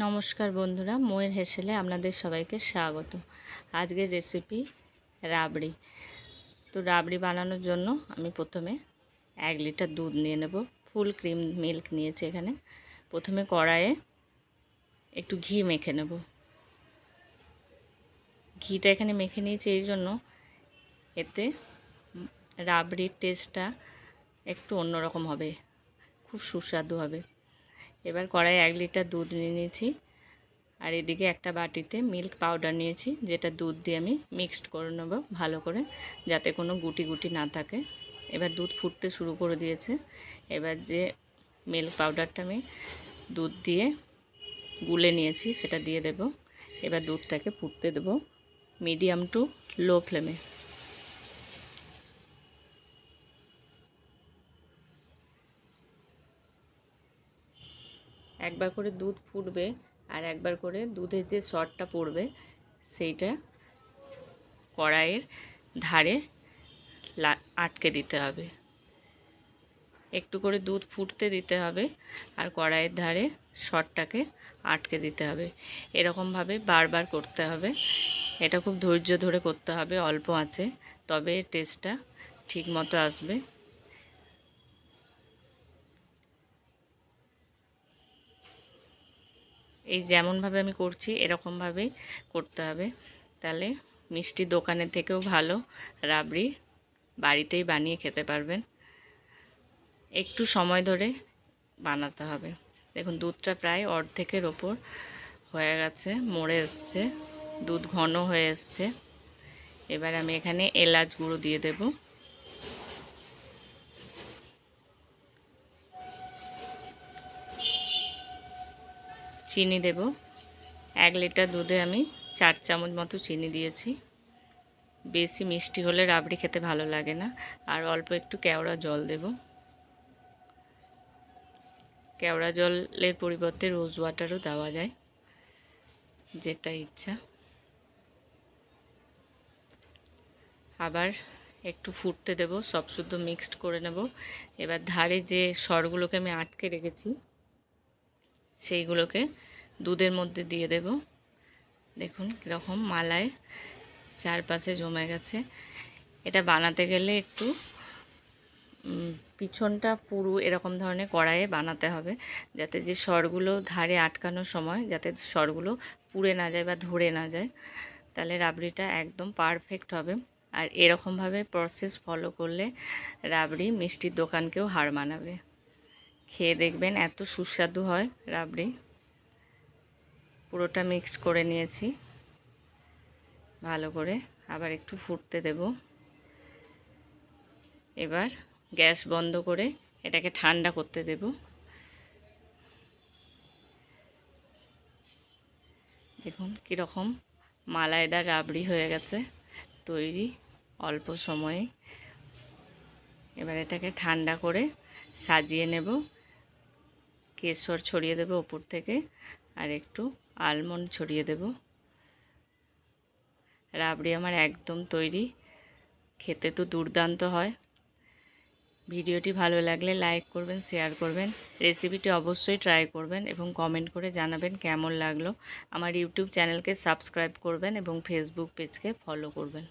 নমস্কার বন্ধুরা, ময়ের হেসেলে আপনাদের সবাইকে স্বাগত। আজকের রেসিপি রাবড়ি। তো রাবড়ি বানানোর জন্য আমি প্রথমে 1 লিটার দুধ নিয়ে নেব। ফুল ক্রিম মিল্ক নিয়েছি এখানে। প্রথমে কড়াইয়ে একটু ঘি মেখে নেব। ঘিটা এখানে মেখে নিয়েছি এই জন্য এতে রাবড়ির টেস্টটা একটু অন্যরকম হবে, খুব সুস্বাদু হবে। এবার কড়াইয়ে 1 লিটার দুধ নিয়ে নিয়েছি, আর এদিকে একটা বাটিতে মিল্ক পাউডার নিয়েছি, যেটা দুধ দিয়ে আমি মিক্সড করে নেব ভালো করে, যাতে কোনো গুটি গুটি না থাকে। এবার দুধ ফুটতে শুরু করে দিয়েছে। এবার যে মিল্ক পাউডারটা আমি দুধ দিয়ে গুলে নিয়েছি সেটা দিয়ে দেব। এবার দুধটাকে ফুটতে দেব মিডিয়াম টু লো ফ্লেমে। একবার করে দুধ ফুটবে আর একবার করে দুধের যে সরটা পড়বে সেইটা কড়াইয়ের ধারে আটকে দিতে হবে। একটু করে দুধ ফুটতে দিতে হবে আর কড়াইয়ের ধারে সরটাকে আটকে দিতে হবে। এরকমভাবে বারবার করতে হবে। এটা খুব ধৈর্য ধরে করতে হবে, অল্প আঁচে, তবে টেস্টটা ঠিক মতো আসবে। এই যেমনভাবে আমি করছি এরকমভাবেই করতে হবে, তাহলে মিষ্টি দোকানের থেকেও ভালো রাবড়ি বাড়িতেই বানিয়ে খেতে পারবেন। একটু সময় ধরে বানাতে হবে। দেখুন দুধটা প্রায় অর্ধেকের ওপর হয়ে গেছে, মরে এসছে, দুধ ঘন হয়ে এসছে। এবার আমি এখানে এলাচ গুঁড়ো দিয়ে দেব। চিনি দেব। 1 লিটার দুধে আমি 4 চামচ মতো চিনি দিয়েছি। বেশি মিষ্টি হলে রাবড়ি খেতে ভালো লাগে না। আর অল্প একটু কেওড়া জল দেব। কেওড়া জলের পরিবর্তে রোজ ওয়াটারও দেওয়া যায়, যেটা ইচ্ছা। আবার একটু ফুটতে দেব, সব শুদ্ধ মিক্সড করে নেব। এবার ধারে যে সরগুলোকে আমি আটকে রেখেছি সেইগুলোকে দুধের মধ্যে দিয়ে দেব। দেখুন কীরকম মালায় চারপাশে জমে গেছে। এটা বানাতে গেলে একটু পিছনটা পুরো এরকম ধরনের কড়াইয়ে বানাতে হবে, যাতে যে সরগুলো ধারে আটকানোর সময় যাতে সরগুলো পুড়ে না যায় বা ধরে না যায়, তাহলে রাবড়িটা একদম পারফেক্ট হবে। আর এরকমভাবে প্রসেস ফলো করলে রাবড়ি মিষ্টির দোকানকেও হার মানাবে। খেয়ে দেখবেন এত সুস্বাদু হয় রাবড়ি। পুরোটা মিক্স করে নিয়েছি ভালো করে, আবার একটু ফুটতে দেব। এবার গ্যাস বন্ধ করে এটাকে ঠান্ডা করতে দেব। দেখুন কীরকম মালাইদার রাবড়ি হয়ে গেছে তৈরি অল্প সময়ে। এবার এটাকে ঠান্ডা করে সাজিয়ে নেব। কেশর ছড়িয়ে দেব ওপর থেকে, আর একটু আলমন্ড ছড়িয়ে দেব। রাবড়ি আমার একদম তৈরি। খেতে তো দুর্দান্ত হয়। ভিডিওটি ভালো লাগলে লাইক করবেন, শেয়ার করবেন, রেসিপিটি অবশ্যই ট্রাই করবেন এবং কমেন্ট করে জানাবেন কেমন লাগলো। আমার ইউটিউব চ্যানেলকে সাবস্ক্রাইব করবেন এবং ফেসবুক পেজকে ফলো করবেন।